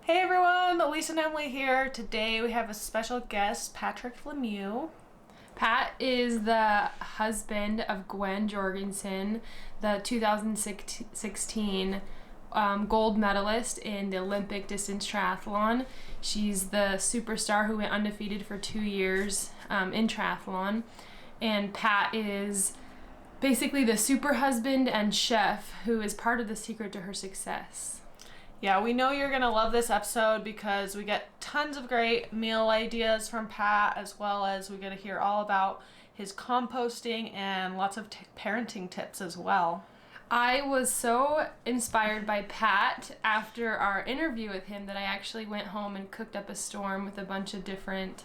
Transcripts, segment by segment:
Hey everyone, Elise and Emily here. Today we have a special guest, Patrick Lemieux. Pat is the husband of Gwen Jorgensen, the 2016 gold medalist in the Olympic distance triathlon. She's the superstar who went undefeated for 2 years in triathlon. And Pat is basically the super husband and chef who is part of the secret to her success. Yeah, we know you're going to love this episode because we get tons of great meal ideas from Pat, as well as we get to hear all about his composting and lots of parenting tips as well. I was so inspired by Pat after our interview with him that I actually went home and cooked up a storm with a bunch of different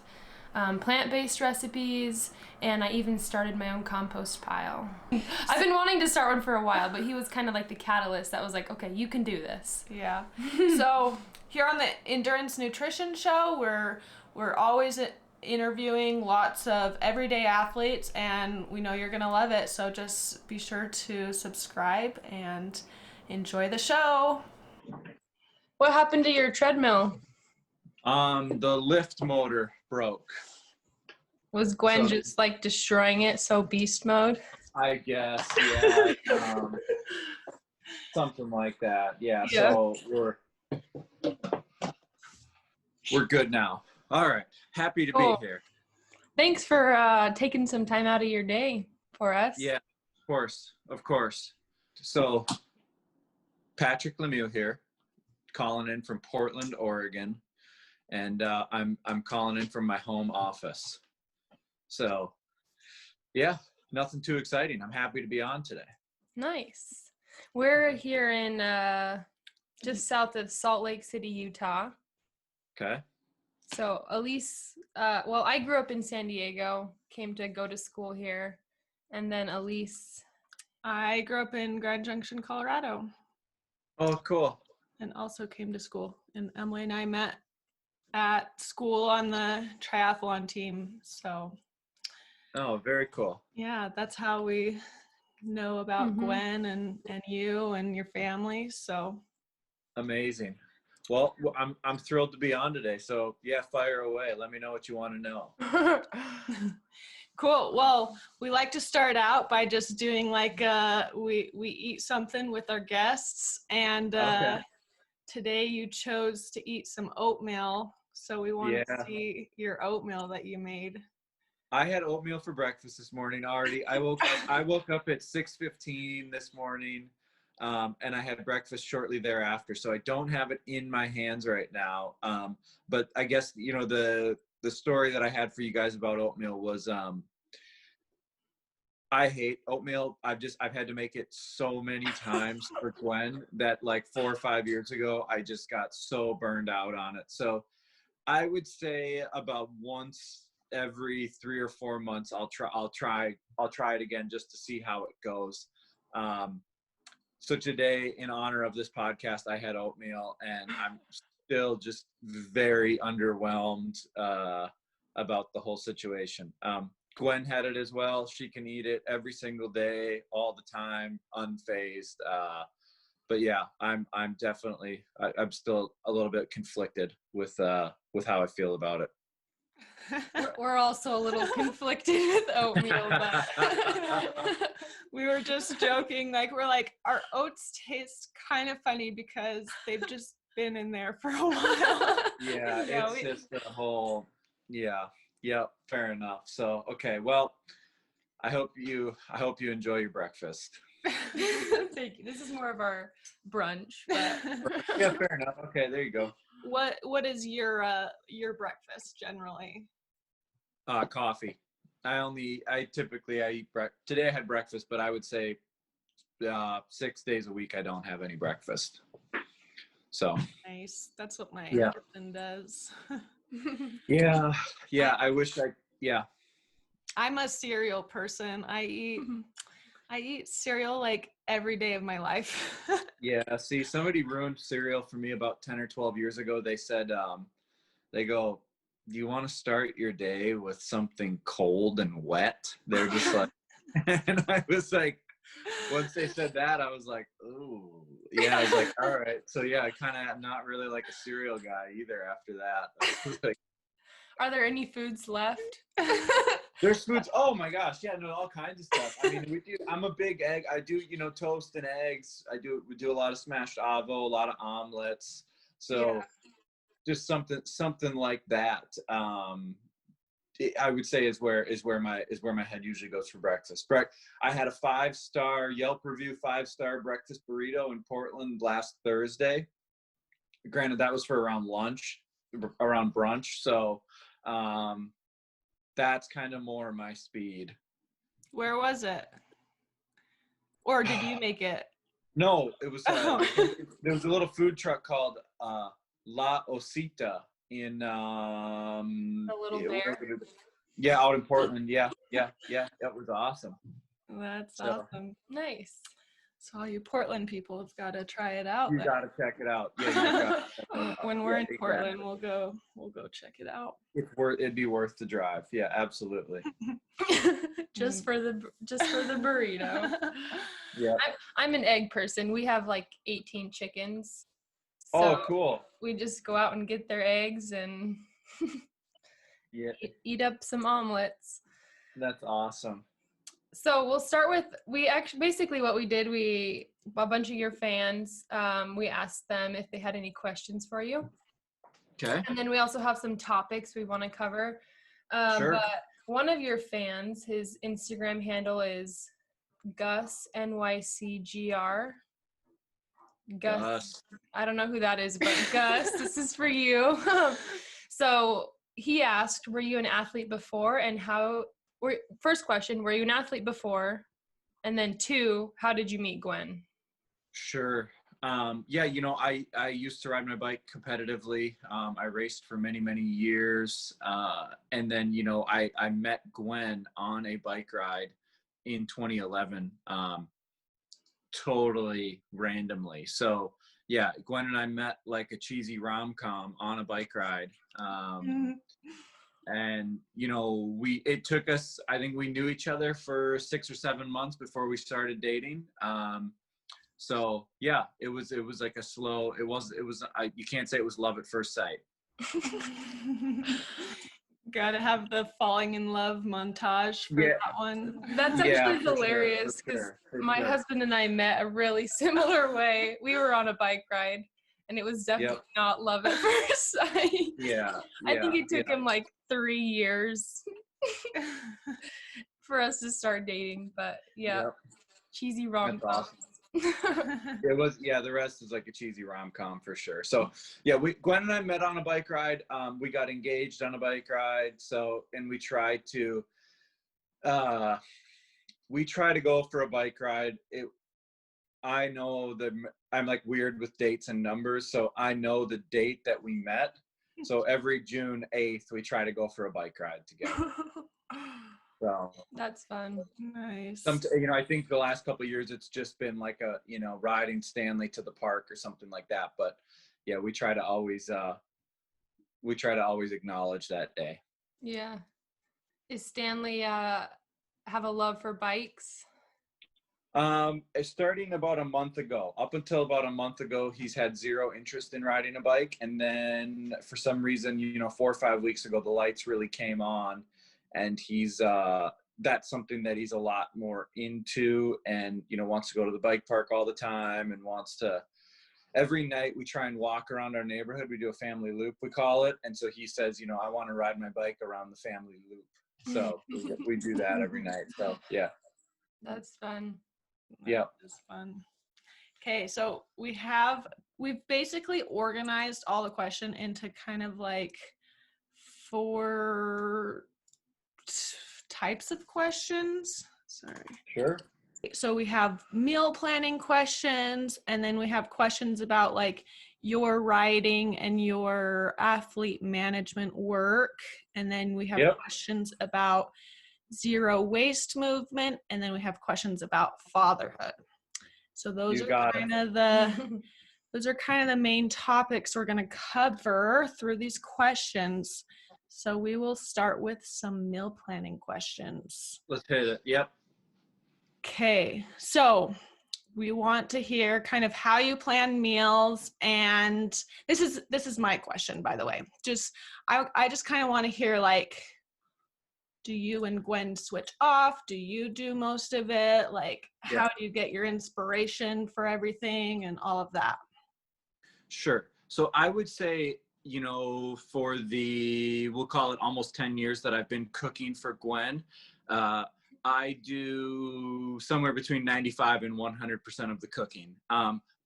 plant-based recipes, and I even started my own compost pile. I've been wanting to start one for a while, but he was kind of like the catalyst that was like, okay, you can do this. Yeah. So here on the Endurance Nutrition Show, we're always interviewing lots of everyday athletes, and we know you're gonna love it, so just be sure to subscribe and enjoy the show. What happened to your treadmill? The lift motor broke. Was Gwen just like destroying it, so beast mode? I guess, yeah. Something like that. Yeah. So we're good now. All right. Happy to be here. Thanks for taking some time out of your day for us. Yeah, of course. So Patrick Lemieux here, calling in from Portland, Oregon. And I'm calling in from my home office. So, yeah, nothing too exciting. I'm happy to be on today. Nice. We're here in just south of Salt Lake City, Utah. Okay. So Elise, I grew up in San Diego, came to go to school here, and then Elise. I grew up in Grand Junction, Colorado. Oh, cool. And also came to school. And Emily and I met at school on the triathlon team, so. Oh, very cool. Yeah, that's how we know about Gwen and you and your family, so. Amazing. Well, I'm thrilled to be on today, so yeah, fire away. Let me know what you want to know. Cool. Well, we like to start out by just doing like we eat something with our guests, and okay. Today you chose to eat some oatmeal, so we want to see your oatmeal that you made. I had oatmeal for breakfast this morning already. I woke up at 6:15 this morning, and I had breakfast shortly thereafter. So I don't have it in my hands right now. But I guess the story that I had for you guys about oatmeal was I hate oatmeal. I've had to make it so many times for Gwen that like 4 or 5 years ago, I just got so burned out on it. So I would say about once every 3 or 4 months, I'll try it again just to see how it goes. So today, in honor of this podcast, I had oatmeal, and I'm still just very underwhelmed about the whole situation. Gwen had it as well. She can eat it every single day, all the time, unfazed. But yeah, I'm definitely, I'm still a little bit conflicted with how I feel about it. We're also a little conflicted with oatmeal, but we were just joking. Like, we're like, our oats taste kind of funny because they've just been in there for a while. Yeah, it's just the whole, yeah, fair enough. So, okay, well, I hope you enjoy your breakfast. Thank you. This is more of our brunch, but yeah, fair enough. Okay, there you go. What is your breakfast generally? Coffee. I typically eat today I had breakfast, but I would say 6 days a week I don't have any breakfast. So nice. That's what my husband does. yeah. I wish I'm a cereal person. I eat cereal like every day of my life. Yeah. See, somebody ruined cereal for me about 10 or 12 years ago. They said, they go, do you want to start your day with something cold and wet? They're just like, and I was like, once they said that, I was like, ooh, yeah, I was like, all right. So yeah, I kind of not really like a cereal guy either after that. I was like, Are there any foods left? there's foods. Oh my gosh, yeah, no, all kinds of stuff. I mean, I'm a big egg. I do, toast and eggs. We do a lot of smashed avo, a lot of omelets. So just something like that. I would say is where my head usually goes for breakfast. I had a 5-star Yelp review, 5-star breakfast burrito in Portland last Thursday. Granted, that was for around brunch. So that's kind of more my speed. Where was it? Or did you make it? No, it was there was a little food truck called La Osita in The Little Bear. Yeah, out in Portland. Yeah, that was awesome. That's awesome. Nice. So all you Portland people have got to try it out. You got to check it out. Yeah, when we're in Portland, we'll go check it out. It'd be worth the drive. Yeah, absolutely. just for the burrito. Yeah. I'm an egg person. We have like 18 chickens. So cool. We just go out and get their eggs and eat up some omelets. That's awesome. So we'll start with, basically what we did, a bunch of your fans, we asked them if they had any questions for you. Okay. And then we also have some topics we want to cover. Sure. But one of your fans, his Instagram handle is Gus NYCGR. Gus. I don't know who that is, but Gus, this is for you. So he asked, were you an athlete before, and first question, were you an athlete before? And then 2, how did you meet Gwen? Sure. Yeah, I used to ride my bike competitively. I raced for many, many years. And then, I met Gwen on a bike ride in 2011, totally randomly. So yeah, Gwen and I met like a cheesy rom-com on a bike ride. And it took us, I think we knew each other for 6 or 7 months before we started dating. So yeah, it was like a slow, you can't say it was love at first sight. Gotta have the falling in love montage for that one. That's actually hilarious because my husband and I met a really similar way. We were on a bike ride and it was definitely not love at first sight. I think it took him like 3 years for us to start dating, but cheesy rom-com. It was, the rest is like a cheesy rom-com for sure. So yeah, Gwen and I met on a bike ride. We got engaged on a bike ride. So, and we try to go for a bike ride. I know that I'm like weird with dates and numbers. So I know the date that we met. So every June 8th, we try to go for a bike ride together. So that's fun. Nice. I think the last couple of years it's just been like a riding Stanley to the park or something like that. But yeah, we try to always acknowledge that day. Yeah. Is Stanley have a love for bikes? Starting about a month ago. Up until about a month ago, he's had zero interest in riding a bike, and then for some reason, 4 or 5 weeks ago, the lights really came on. And he's that's something that he's a lot more into, and wants to go to the bike park all the time, and wants to. Every night we try and walk around our neighborhood. We do a family loop, we call it, and so he says, I want to ride my bike around the family loop. So we do that every night. So yeah, that's fun. Yeah, it's fun. Okay, so we've basically organized all the question into kind of like 4 types of questions. Sorry. Sure. So we have meal planning questions, and then we have questions about like your riding and your athlete management work, and then we have questions about zero waste movement, and then we have questions about fatherhood. So those are kind of the main topics we're going to cover through these questions. So we will start with some meal planning questions. Let's hit it. Yep. Okay. So we want to hear kind of how you plan meals. And this is my question, by the way. I just kind of want to hear, like, do you and Gwen switch off? Do you do most of it? Like, how do you get your inspiration for everything and all of that? Sure. So I would say, for we'll call it almost 10 years that I've been cooking for Gwen, I do somewhere between 95 and 100% of the cooking.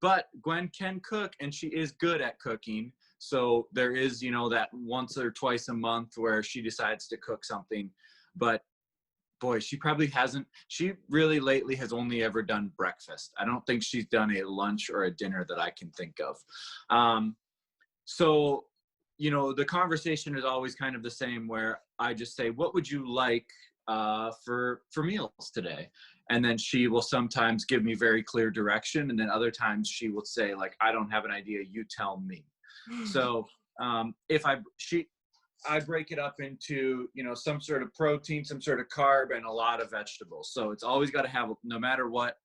But Gwen can cook, and she is good at cooking. So there is, that once or twice a month where she decides to cook something. But boy, she really lately has only ever done breakfast. I don't think she's done a lunch or a dinner that I can think of. So, the conversation is always kind of the same, where I just say, what would you like for meals today? And then she will sometimes give me very clear direction. And then other times she will say, like, I don't have an idea, you tell me. So I break it up into, some sort of protein, some sort of carb, and a lot of vegetables. So it's always got to have, no matter what.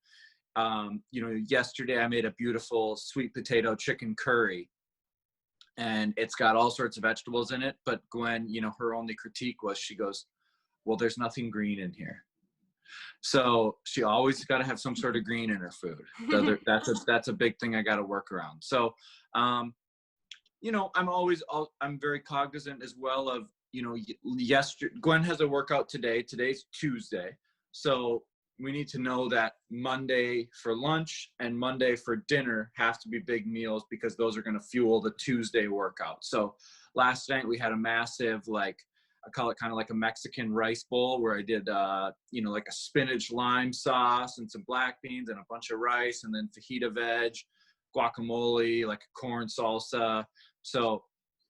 Yesterday I made a beautiful sweet potato chicken curry, and it's got all sorts of vegetables in it. But Gwen, her only critique was, she goes, well, there's nothing green in here. So she always got to have some sort of green in her food. That's a big thing I got to work around. So, I'm very cognizant as well of, Gwen has a workout today. Today's Tuesday. So we need to know that Monday for lunch and Monday for dinner have to be big meals, because those are going to fuel the Tuesday workout. So last night we had a massive, I call it kind of like a Mexican rice bowl, where I did, like a spinach lime sauce and some black beans and a bunch of rice, and then fajita veg, guacamole, like a corn salsa. So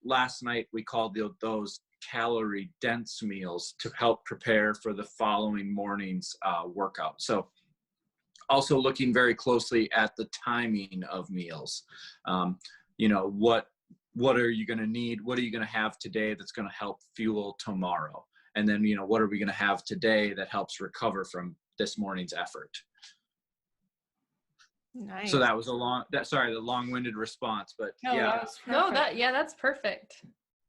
last night we called those calorie dense meals to help prepare for the following morning's workout. So also looking very closely at the timing of meals. What are you going to need? What are you going to have today that's going to help fuel tomorrow? And then, what are we going to have today that helps recover from this morning's effort? Nice. So that was the long-winded response, but yeah. That's perfect.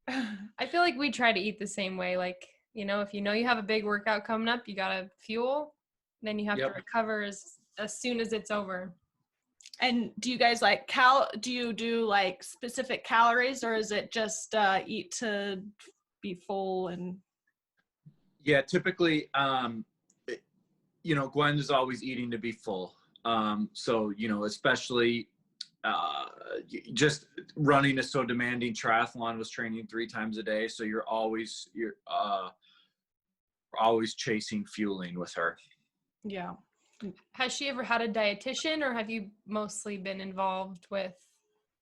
I feel like we try to eat the same way. Like, if you have a big workout coming up, you got to fuel, then you have to recover as soon as it's over. And do you guys do you do like specific calories, or is it just eat to be full? And yeah, typically, Gwen is always eating to be full. So, especially just running is so demanding. Triathlon was training 3 times a day. So you're always chasing fueling with her. Yeah. Has she ever had a dietitian, or have you mostly been involved with?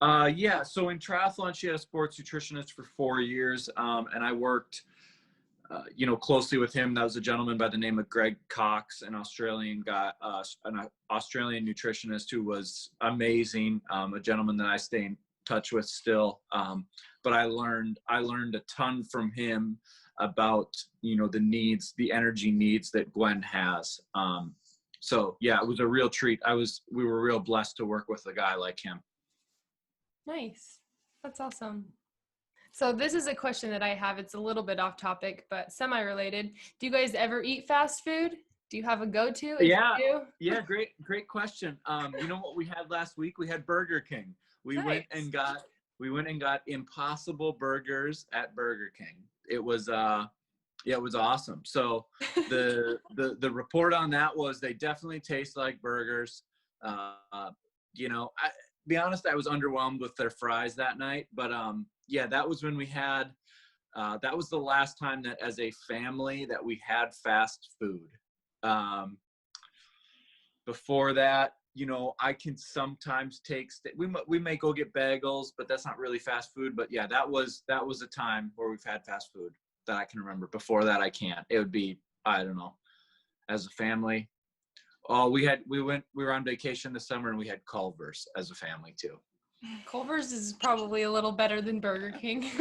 Yeah. So in triathlon, she had a sports nutritionist for 4 years. And I worked, closely with him. That was a gentleman by the name of Greg Cox, an Australian guy, an Australian nutritionist who was amazing. A gentleman that I stay in touch with still. But I learned a ton from him about, the energy needs that Gwen has. So yeah, it was a real treat. We were real blessed to work with a guy like him. Nice. That's awesome. So this is a question that I have. It's a little bit off topic, but semi-related. Do you guys ever eat fast food? Do you have a go-to? Yeah. Great question. You know what we had last week? We had Burger King. We went and got Impossible Burgers at Burger King. It was it was awesome. So the report on that was they definitely taste like burgers. Be honest, I was underwhelmed with their fries that night, but that was when we had that was the last time that as a family that we had fast food. Before that, I can sometimes take we may go get bagels, but that's not really fast food. But yeah, that was a time where we've had fast food that I can remember. Before that, I can't. It would be, I don't know, as a family. Oh, we were on vacation this summer, and we had Culver's as a family too. Culver's is probably a little better than Burger King.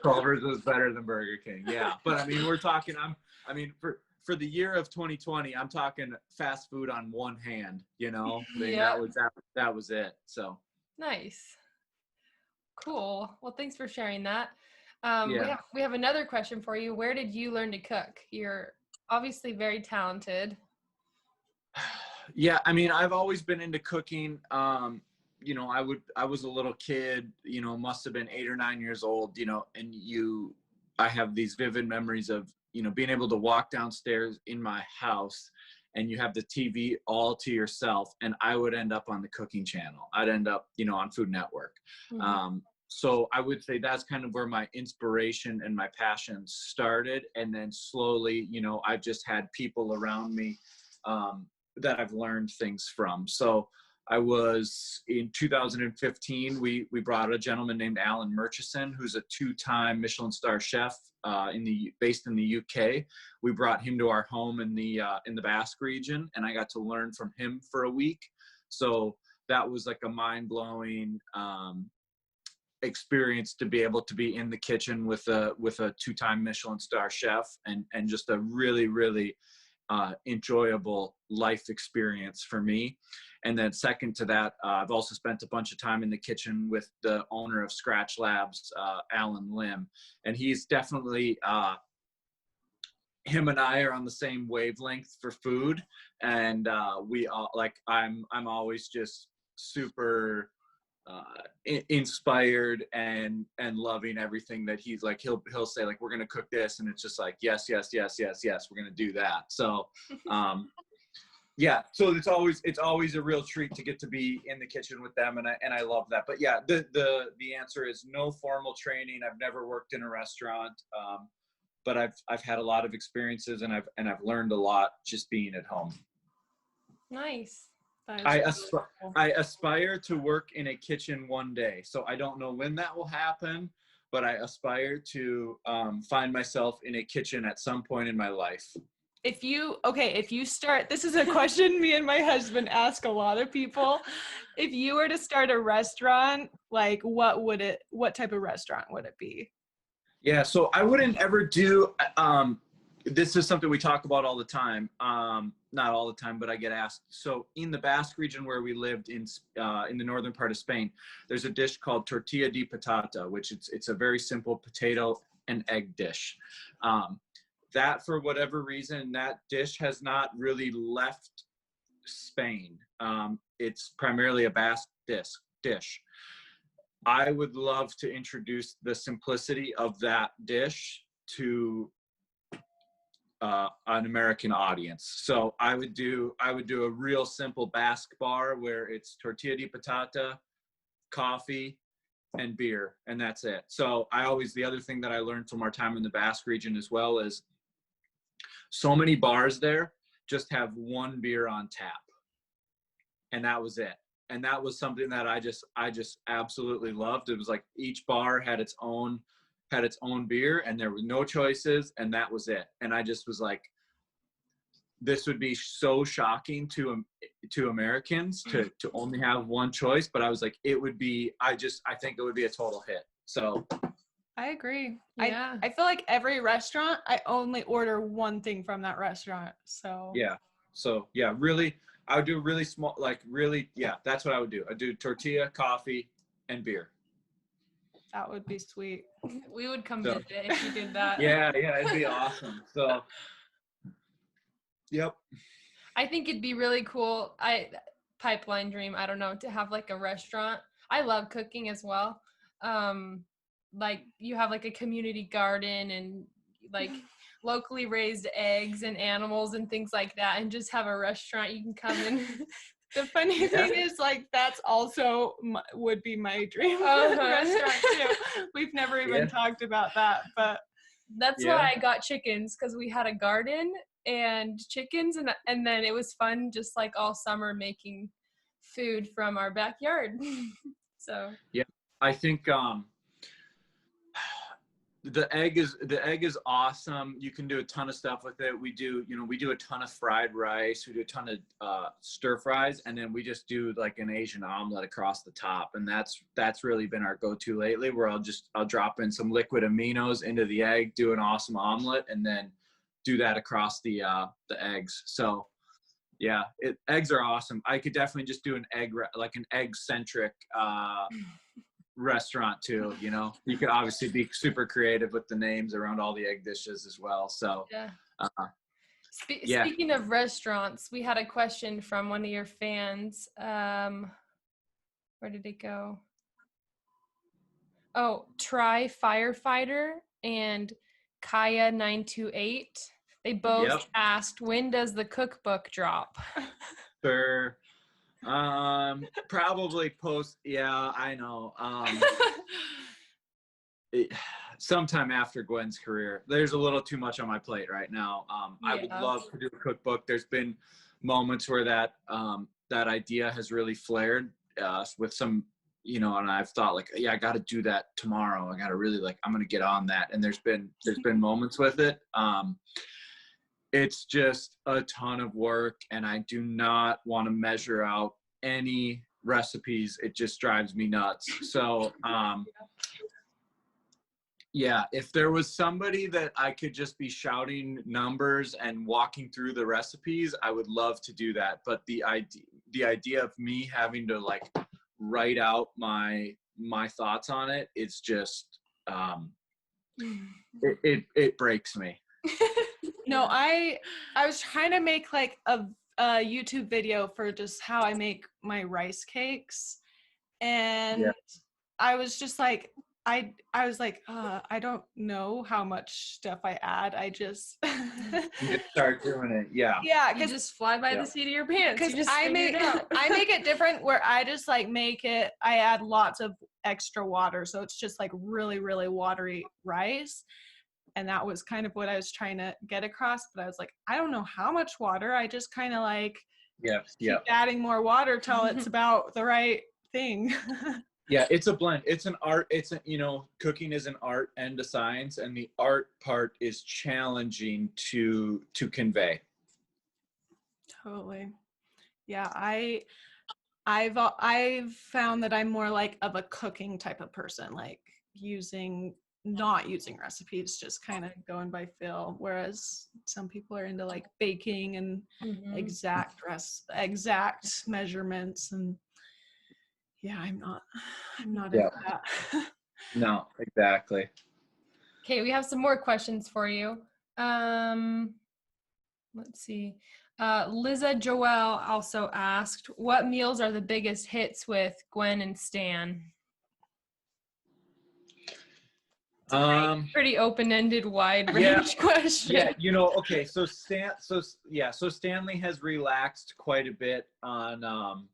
Culver's is better than Burger King, yeah. But I mean, we're talking. for the year of 2020, I'm talking fast food on one hand, you know. Yeah. That was it. So Nice. Cool. Well, thanks for sharing that. yeah. We have another question for you. Where did you learn to cook? You're obviously very talented. Yeah, I mean, I've always been into cooking. You know, I was a little kid, you know, must have been 8 or 9 years old, you know, and I have these vivid memories of, you know, being able to walk downstairs in my house and you have the TV all to yourself, and I would end up on the cooking channel. I'd end up, you know, on Food Network. Mm-hmm. So I would say that's kind of where my inspiration and my passion started. And then slowly, you know, I've just had people around me that I've learned things from. So I was in 2015, we brought a gentleman named Alan Murchison, who's a 2-time Michelin star chef based in the UK. We brought him to our home in the Basque region, and I got to learn from him for a week. So that was like a mind-blowing experience to be able to be in the kitchen with a 2-time Michelin star chef, and just a really, really enjoyable life experience for me. And then second to that, I've also spent a bunch of time in the kitchen with the owner of Scratch Labs, Alan Lim, and he's definitely him and I are on the same wavelength for food, and we all like I'm always just super inspired and loving everything that he's like. He'll say like, we're gonna cook this, and it's just like, yes, yes, yes, yes, yes, we're gonna do that. So yeah, so it's always a real treat to get to be in the kitchen with them, and I love that. But yeah, the answer is no formal training. I've never worked in a restaurant, but I've had a lot of experiences, and I've learned a lot just being at home. Nice. I aspire to work in a kitchen one day. So I don't know when that will happen, but I aspire to find myself in a kitchen at some point in my life. If you start, this is a question me and my husband ask a lot of people. If you were to start a restaurant, like what type of restaurant would it be? Yeah, so I wouldn't ever do, this is something we talk about all the time. Not all the time, but I get asked. So in the Basque region where we lived in the northern part of Spain, there's a dish called tortilla de patata, which it's a very simple potato and egg dish. That, for whatever reason, that dish has not really left Spain. It's primarily a Basque dish. I would love to introduce the simplicity of that dish to an American audience. So I would do a real simple Basque bar where it's tortilla de patata, coffee, and beer, and that's it. So the other thing that I learned from our time in the Basque region as well is so many bars there just have one beer on tap, and that was it. And that was something that I just absolutely loved. It was like each bar had its own beer, and there were no choices, and that was it. And I just was like, this would be so shocking to Americans to only have one choice. But I was like, I think it would be a total hit. So I agree. Yeah. I feel like every restaurant, I only order one thing from that restaurant. So yeah, really, I would do really small, like really, yeah, that's what I would do. I'd do tortilla, coffee, and beer. That would be sweet. We would come visit if you did that. Yeah, it'd be awesome. So, yep. I think it'd be really cool. Pipeline dream, I don't know, to have like a restaurant. I love cooking as well. Like you have like a community garden and like locally raised eggs and animals and things like that, and just have a restaurant you can come in. The funny thing is, like, that's also would be my dream restaurant too. We've never even talked about that, but that's why I got chickens, because we had a garden and chickens, and then it was fun just like all summer making food from our backyard. So yeah, I think the egg is awesome. You can do a ton of stuff with it. We do a ton of fried rice. We do a ton of stir fries, and then we just do like an Asian omelet across the top. And that's really been our go-to lately, where I'll drop in some liquid aminos into the egg, do an awesome omelet, and then do that across the eggs. So yeah, eggs are awesome. I could definitely just do an egg centric restaurant too. You know, you could obviously be super creative with the names around all the egg dishes as well. So Yeah. Yeah. Speaking of restaurants, we had a question from one of your fans. Where did it go? Oh, Try Firefighter and Kaya928. They both asked, when does the cookbook drop? Sure. Probably post. Yeah, I know. Sometime after Gwen's career. There's a little too much on my plate right now. I would love to do a cookbook. There's been moments where that idea has really flared with some, you know, and I've thought like, yeah, I got to do that tomorrow. I got to really I'm going to get on that. And there's been moments with it. It's just a ton of work, and I do not want to measure out any recipes. It just drives me nuts. So, yeah, if there was somebody that I could just be shouting numbers and walking through the recipes, I would love to do that. But the idea of me having to like write out my thoughts on it, it's just it breaks me. No, I was trying to make like a YouTube video for just how I make my rice cakes, and I was just like, I was like, I don't know how much stuff I add. I just You just start doing it. Yeah. Yeah, you just fly by the seat of your pants. Because I make it different where I just like I add lots of extra water, so it's just like really, really watery rice. And that was kind of what I was trying to get across. But I was like, I don't know how much water. I just kind of like keep adding more water till it's about the right thing. Yeah, it's a blend. It's an art. Cooking is an art and a science, and the art part is challenging to convey. Totally. Yeah, I've found that I'm more like of a cooking type of person, like not using recipes, just kind of going by feel, whereas some people are into like baking and exact measurements, and I'm not into that. No, exactly. Okay, we have some more questions for you. Let's see. Liza Joelle also asked, what meals are the biggest hits with Gwen and Stan? Pretty open-ended, wide range question. Yeah, okay. So Stanley has relaxed quite a bit on.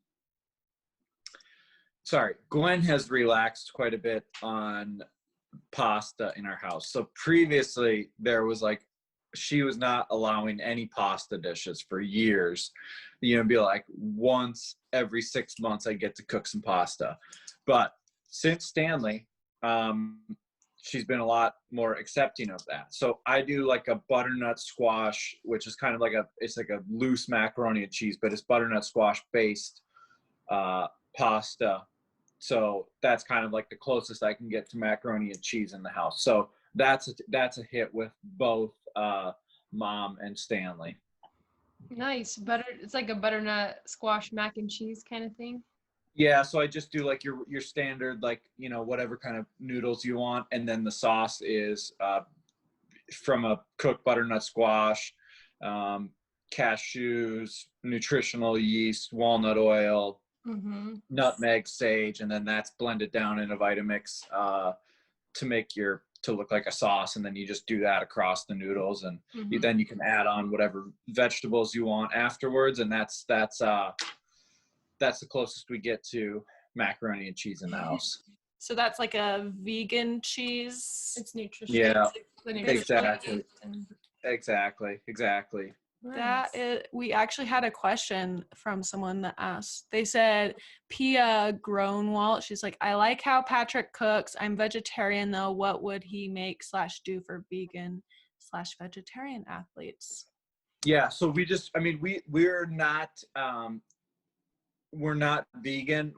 Gwen has relaxed quite a bit on pasta in our house. So previously there was she was not allowing any pasta dishes for years. Be like once every 6 months I get to cook some pasta. But since Stanley, she's been a lot more accepting of that. So I do like a butternut squash, which is kind of it's like a loose macaroni and cheese, but it's butternut squash based pasta. So that's kind of like the closest I can get to macaroni and cheese in the house. So that's a hit with both Mom and Stanley. Nice. It's like a butternut squash mac and cheese kind of thing. Yeah, so I just do like your standard, whatever kind of noodles you want, and then the sauce is from a cooked butternut squash, cashews, nutritional yeast, walnut oil, nutmeg, sage, and then that's blended down in a Vitamix to look like a sauce, and then you just do that across the noodles, and then you can add on whatever vegetables you want afterwards, and that's the closest we get to macaroni and cheese in the house. So that's like a vegan cheese. It's nutritious. Yeah, exactly. Nice. We actually had a question from someone that asked. They said, Pia Groenwald, she's like, I like how Patrick cooks. I'm vegetarian though. What would he make / do for vegan/vegetarian athletes? Yeah, so we're not vegan.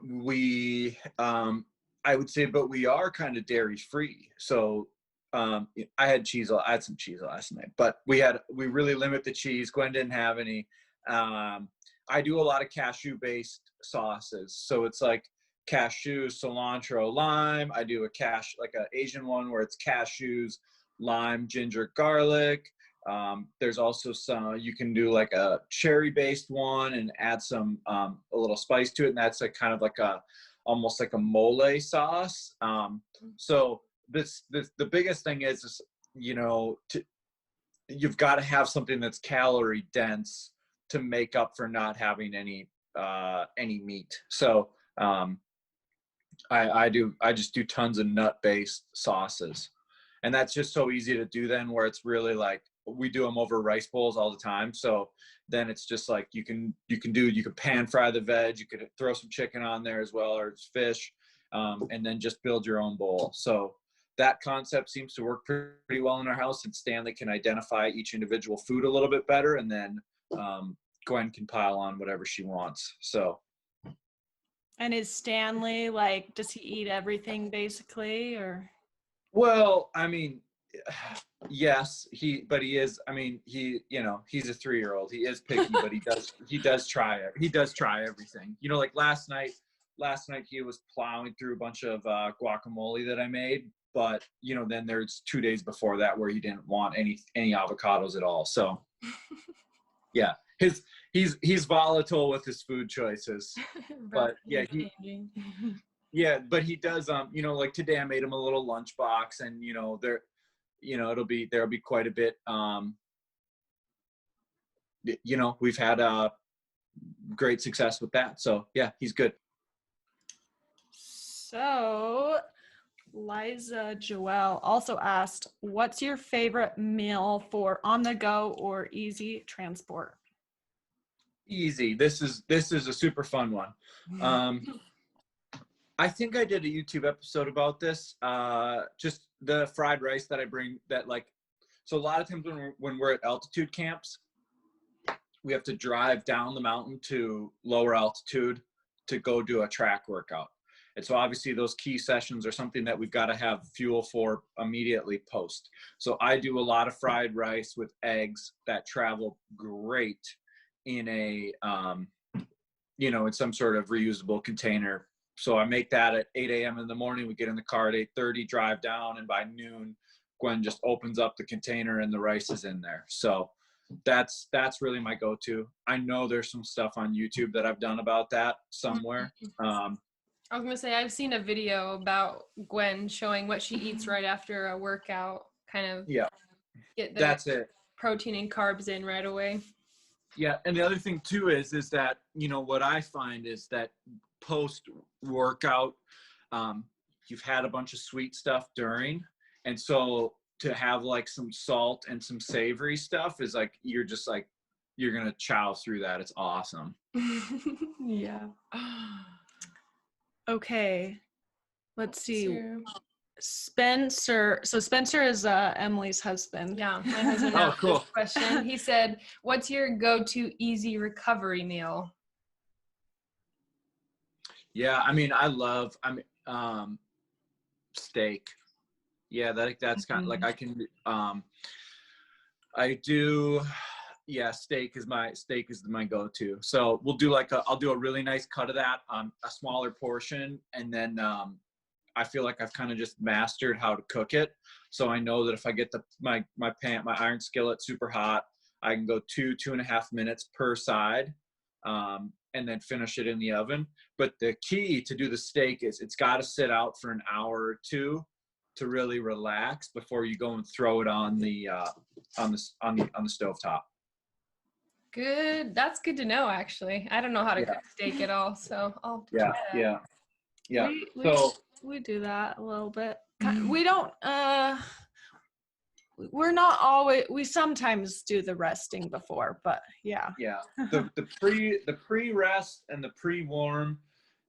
I would say, but we are kind of dairy free. So I had some cheese last night, but we really limit the cheese. Gwen didn't have any. I do a lot of cashew based sauces. So it's like cashew, cilantro, lime. I do like a Asian one where it's cashews, lime, ginger, garlic. There's also you can do like a cherry based one and add some, a little spice to it. And that's like kind of like almost like a mole sauce. So the biggest thing is, you've got to have something that's calorie dense to make up for not having any meat. So I just do tons of nut based sauces, and that's just so easy to do then, where it's really like we do them over rice bowls all the time. So then it's just like you can pan fry the veg, you could throw some chicken on there as well, or fish, and then just build your own bowl. So that concept seems to work pretty well in our house, and Stanley can identify each individual food a little bit better, and then Gwen can pile on whatever she wants. So. And is Stanley like, does he eat everything basically, or? Well, I mean, yes, he is. I mean, he's a 3-year-old. He is picky, but he does try everything. Like last night he was plowing through a bunch of guacamole that I made, but then there's 2 days before that where he didn't want any avocados at all. So yeah, he's volatile with his food choices. But yeah, but he does, like today I made him a little lunchbox, and there'll be quite a bit. We've had great success with that. So yeah, he's good. So Liza Joelle also asked, what's your favorite meal for on the go or easy transport? Easy. This is a super fun one. I think I did a YouTube episode about this. Just the fried rice that I bring, so a lot of times when we're at altitude camps, we have to drive down the mountain to lower altitude to go do a track workout. And so obviously those key sessions are something that we've got to have fuel for immediately post. So I do a lot of fried rice with eggs that travel great in in some sort of reusable container. So I make that at 8 a.m. in the morning. We get in the car at 8:30, drive down, and by noon, Gwen just opens up the container and the rice is in there. So that's really my go-to. I know there's some stuff on YouTube that I've done about that somewhere. I was gonna say, I've seen a video about Gwen showing what she eats right after a workout, kind of get the protein and carbs in right away. Yeah, and the other thing too is that, what I find is that post-workout, you've had a bunch of sweet stuff during, and so to have like some salt and some savory stuff is like, you're gonna chow through that. It's awesome. Yeah. Okay, let's see. Spencer. So Spencer is Emily's husband. Yeah, my husband asked this question. He said, what's your go-to easy recovery meal? Yeah, I mean, steak. Yeah, that's kind of like, I can, I do, yeah, steak is my go-to. So we'll do I'll do a really nice cut of that on a smaller portion. And then, I feel like I've kind of just mastered how to cook it. So I know that if I get my iron skillet super hot, I can go 2.5 minutes per side, and then finish it in the oven. But the key to do the steak is it's got to sit out for an hour or two to really relax before you go and throw it on the stovetop. Good. That's good to know, actually. I don't know how to cook steak at all, so I'll try that. Yeah. We do that a little bit. We don't, we're not always, we sometimes do the resting before, but yeah. Yeah. The pre-rest and the pre-warm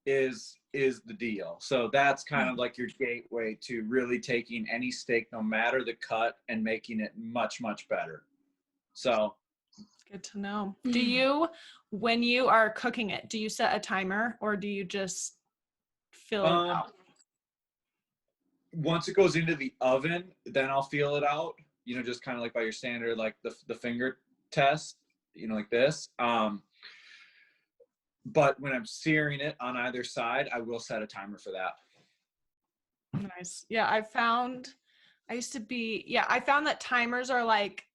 is the deal. So that's kind of like your gateway to really taking any steak, no matter the cut, and making it much, much better. So. Good to know. Do you, when you are cooking it, do you set a timer or do you just fill it out? once it goes into the oven, then I'll feel it out, just kind of like by your standard, like the finger test, like this. But when I'm searing it on either side, I will set a timer for that. Nice. Yeah, I found that timers are like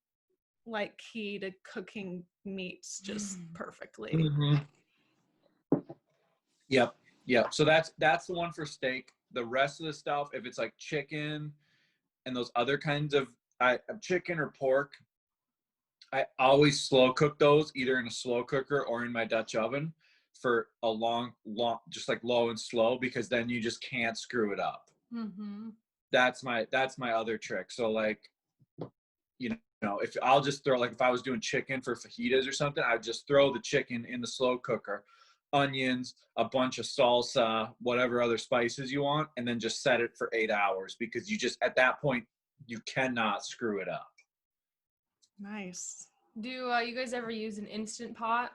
key to cooking meats just perfectly. Mm-hmm. Yep. So that's the one for steak. The rest of the stuff, if it's like chicken and those other kinds of chicken or pork, I always slow cook those either in a slow cooker or in my Dutch oven for a long, just like low and slow, because then you just can't screw it up. Mm-hmm. That's my other trick. So like, if I'll just throw, like if I was doing chicken for fajitas or something, I'd just throw the chicken in the slow cooker, onions, a bunch of salsa, whatever other spices you want, and then just set it for 8 hours, because you just, at that point, you cannot screw it up. Nice. Do you guys ever use an Instant Pot?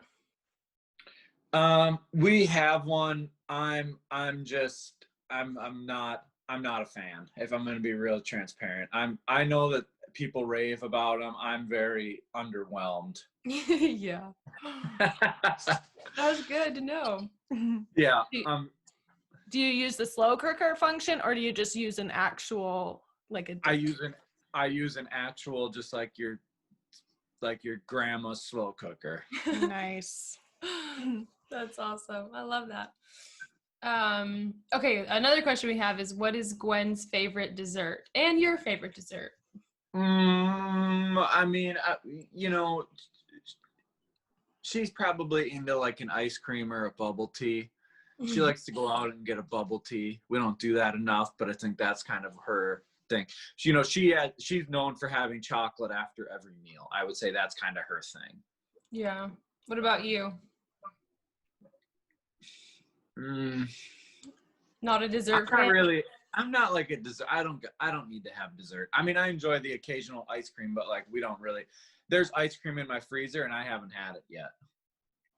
We have one. I'm not a fan, if I'm going to be real transparent. I know that people rave about them. I'm very underwhelmed. Yeah. That was good to know. Yeah. Do you use the slow cooker function, or do you just use an actual, like a I use an actual, just like your grandma's slow cooker. Nice. That's awesome. I love that. Okay, another question we have is, what is Gwen's favorite dessert and your favorite dessert? I mean, she's probably into like an ice cream or a bubble tea. She likes to go out and get a bubble tea. We don't do that enough, but I think that's kind of her thing. She's known for having chocolate after every meal. I would say that's kind of her thing. Yeah. What about you? Not a dessert fan? I'm not like a dessert. I don't need to have dessert. I mean, I enjoy the occasional ice cream, but like we don't really. There's ice cream in my freezer and I haven't had it yet.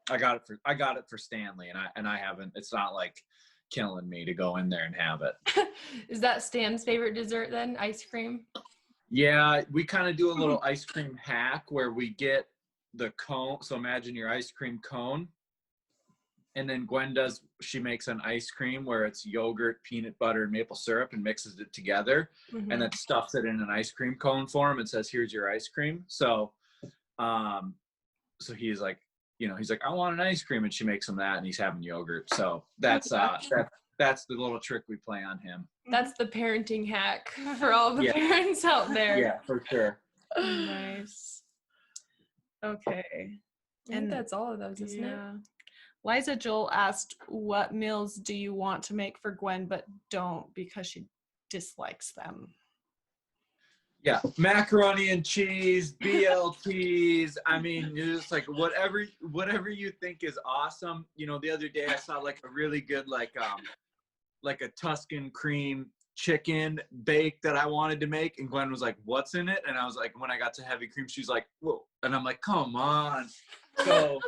I got it for Stanley, and I haven't. It's not like killing me to go in there and have it. Is that Stan's favorite dessert then? Ice cream? Yeah, we kind of do a little ice cream hack where we get the cone. So imagine your ice cream cone. And then she makes an ice cream where it's yogurt, peanut butter, and maple syrup, and mixes it together, and then stuffs it in an ice cream cone form and says, "Here's your ice cream." So he's like, I want an ice cream, and she makes him that, and he's having yogurt. So that's the little trick we play on him. That's the parenting hack for all the parents out there. Yeah, for sure. Nice. Okay. And that's all of those, isn't it? Liza Joel asked, what meals do you want to make for Gwen but don't because she dislikes them? Yeah, macaroni and cheese, BLTs. I mean, just like whatever you think is awesome. The other day I saw like a really good like a Tuscan cream chicken bake that I wanted to make, and Gwen was like, "What's in it?" And I was like, when I got to heavy cream, she's like, "Whoa!" And I'm like, "Come on." So,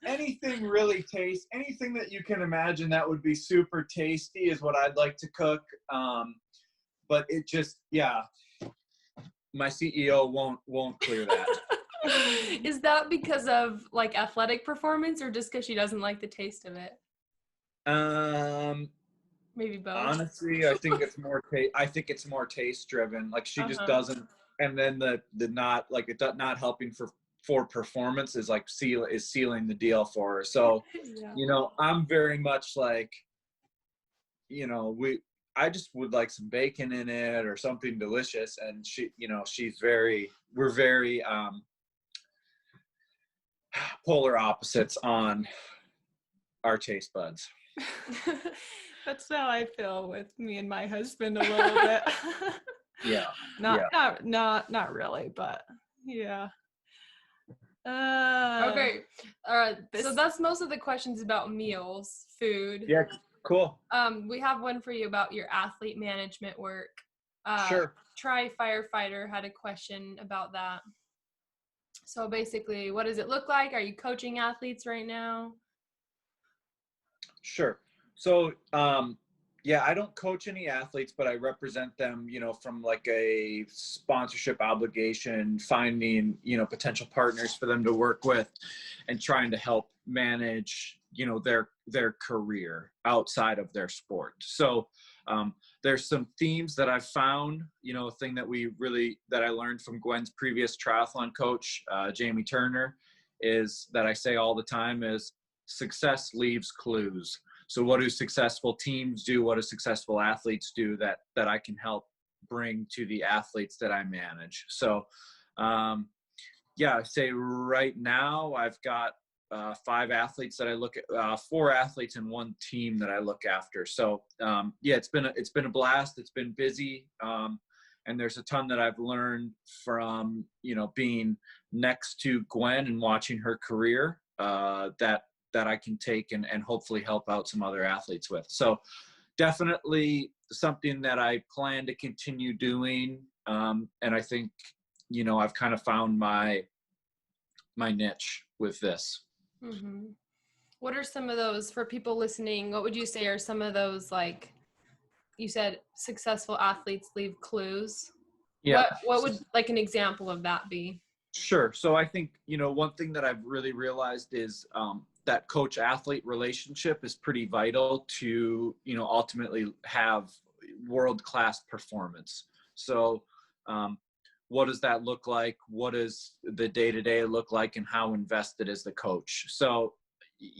anything really tastes, anything that you can imagine that would be super tasty is what I'd like to cook. But it just, my CEO won't clear that. Is that because of like athletic performance, or just because she doesn't like the taste of it? Maybe both. Honestly, I think it's more taste driven. Like she just doesn't, and then the not like it not helping for performance is like sealing the deal for her. So, I'm very much like, I just would like some bacon in it or something delicious. And we're very polar opposites on our taste buds. That's how I feel with me and my husband a little bit. Yeah. Not really, but yeah. Okay. So that's most of the questions about meals, food. Yeah. Cool. We have one for you about your athlete management work. Sure. Try Firefighter had a question about that. So basically, what does it look like? Are you coaching athletes right now? Sure. So Yeah, I don't coach any athletes, but I represent them, from like a sponsorship obligation, finding, potential partners for them to work with and trying to help manage, their career outside of their sport. So there's some themes that I've found, a thing that I learned from Gwen's previous triathlon coach, Jamie Turner, is that I say all the time is success leaves clues. So what do successful teams do? What do successful athletes do that I can help bring to the athletes that I manage? So, I say right now I've got 5 athletes that I look at, 4 athletes and 1 team that I look after. So, it's been a blast. It's been busy. And there's a ton that I've learned from, being next to Gwen and watching her career, that I can take and hopefully help out some other athletes with. So definitely something that I plan to continue doing. And I think, I've kind of found my niche with this. Mm-hmm. What are some of those, for people listening, what would you say are some of those, like you said, successful athletes leave clues? Yeah. What would like an example of that be? Sure. So I think, one thing that I've really realized is that coach athlete relationship is pretty vital to, ultimately have world-class performance. So what does that look like? What does the day-to-day look like, and how invested is the coach? So,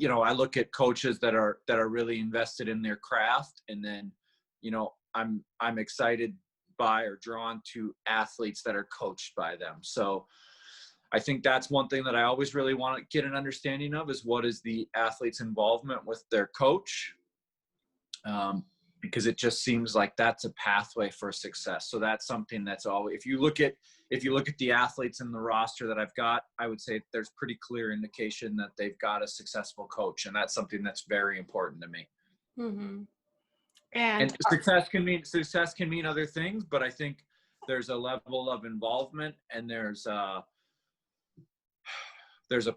I look at coaches that are really invested in their craft, and then, I'm excited by or drawn to athletes that are coached by them. So I think that's one thing that I always really want to get an understanding of, is what is the athlete's involvement with their coach, because it just seems like that's a pathway for success. So that's something that's always, if you look at the athletes in the roster that I've got, I would say there's pretty clear indication that they've got a successful coach, and that's something that's very important to me. Mm-hmm. And success can mean other things, but I think there's a level of involvement, and there's a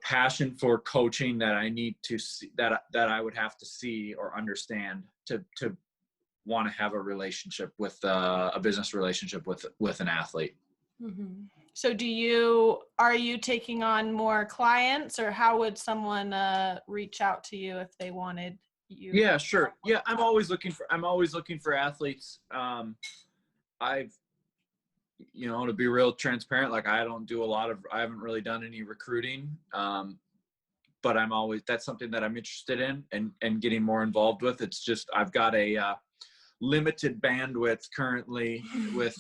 passion for coaching that I need to see, that I would have to see or understand to want to have a relationship with a business relationship with an athlete. Mm-hmm. So are you taking on more clients, or how would someone reach out to you if they wanted you? Yeah, sure. Yeah, I'm always looking for athletes. I've, to be real transparent, like I haven't really done any recruiting. But that's something that I'm interested in and getting more involved with. It's just, I've got a limited bandwidth currently with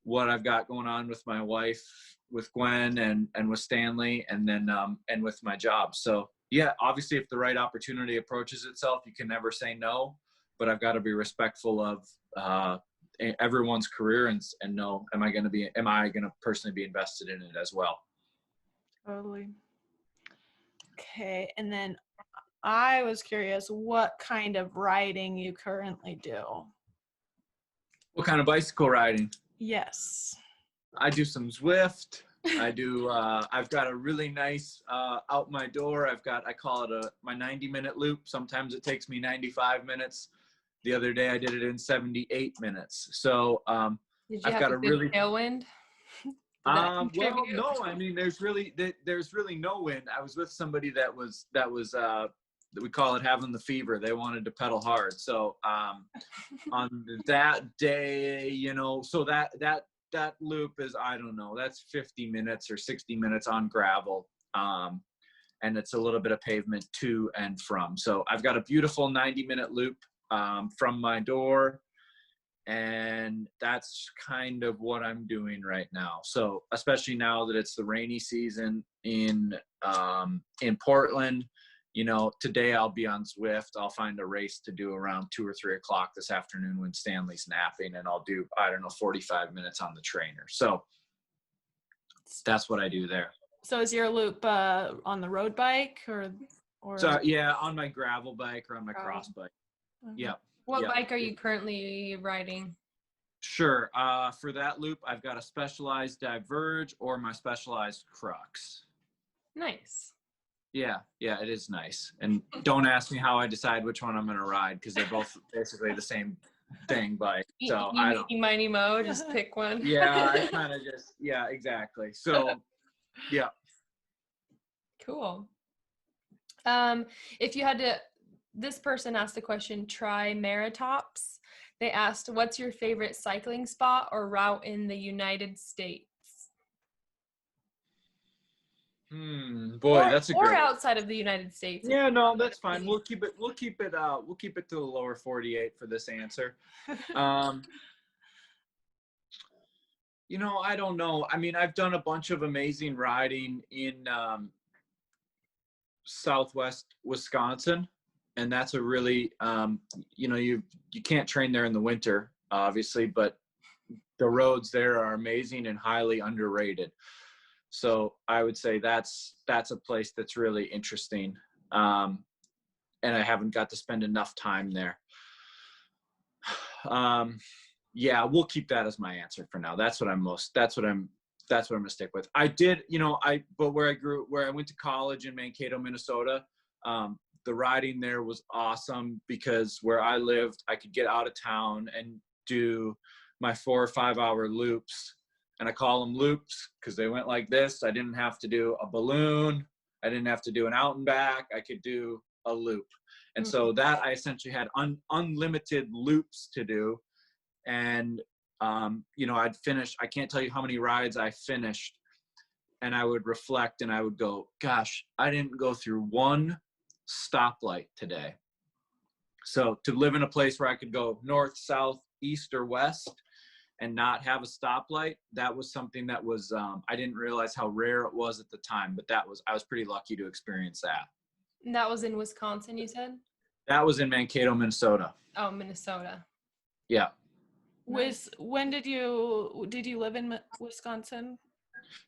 what I've got going on with my wife, with Gwen, and with Stanley, and then and with my job. So yeah, obviously if the right opportunity approaches itself, you can never say no, but I've got to be respectful of everyone's career and know, am I going to personally be invested in it as well? Totally. Okay. And then I was curious what kind of riding you currently do. What kind of bicycle riding? Yes. I do some Zwift. I've got a really nice out my door. I call it my 90-minute loop. Sometimes it takes me 95 minutes. The other day I did it in 78 minutes. So Did you have a good tailwind? Well, no, I mean, there's really no wind. I was with somebody that was we call it having the fever. They wanted to pedal hard. So on that day, so that loop is, I don't know, that's 50 minutes or 60 minutes on gravel. And it's a little bit of pavement to and from. So I've got a beautiful 90-minute loop from my door. And that's kind of what I'm doing right now. So especially now that it's the rainy season in Portland, today I'll be on Zwift. I'll find a race to do around 2 or 3 o'clock this afternoon when Stanley's napping, and I'll do, 45 minutes on the trainer. So that's what I do there. So is your loop on the road bike or? So yeah, on my gravel bike or on my cross bike. Mm-hmm. Yeah. What bike are you currently riding? Sure. For that loop, I've got a Specialized Diverge or my Specialized Crux. Nice. Yeah, it is nice. And don't ask me how I decide which one I'm going to ride, because they're both basically the same thing bike. So I don't. Miny mo, just pick one. Yeah, I kind of just, yeah, exactly. So, yeah. Cool. If you had to, this person asked the question, try Maritops. They asked, what's your favorite cycling spot or route in the United States? Boy, that's a great. Or outside of the United States. Yeah, no, that's fine. We'll keep it to the lower 48 for this answer. You know, I don't know. I mean, I've done a bunch of amazing riding in Southwest Wisconsin, and that's a really, you know, you can't train there in the winter, obviously, but the roads there are amazing and highly underrated. So I would say that's a place that's really interesting, and I haven't got to spend enough time there. Yeah, we'll keep that as my answer for now. That's what I'm gonna stick with. I did, you know, but where I went to college in Mankato, Minnesota, the riding there was awesome, because where I lived, I could get out of town and do my 4 or 5 hour loops. And I call them loops because they went like this. I didn't have to do a balloon. I didn't have to do an out and back. I could do a loop. And so that I essentially had unlimited loops to do. And, you know, I'd finish, I can't tell you how many rides I finished, and I would reflect and I would go, gosh, I didn't go through one stoplight today. So to live in a place where I could go north, south, east, or west and not have a stoplight, that was something that was, I didn't realize how rare it was at the time, but I was pretty lucky to experience that. And that was in Wisconsin, you said? That was in Mankato, Minnesota. Oh, Minnesota. Yeah. When did you live in Wisconsin?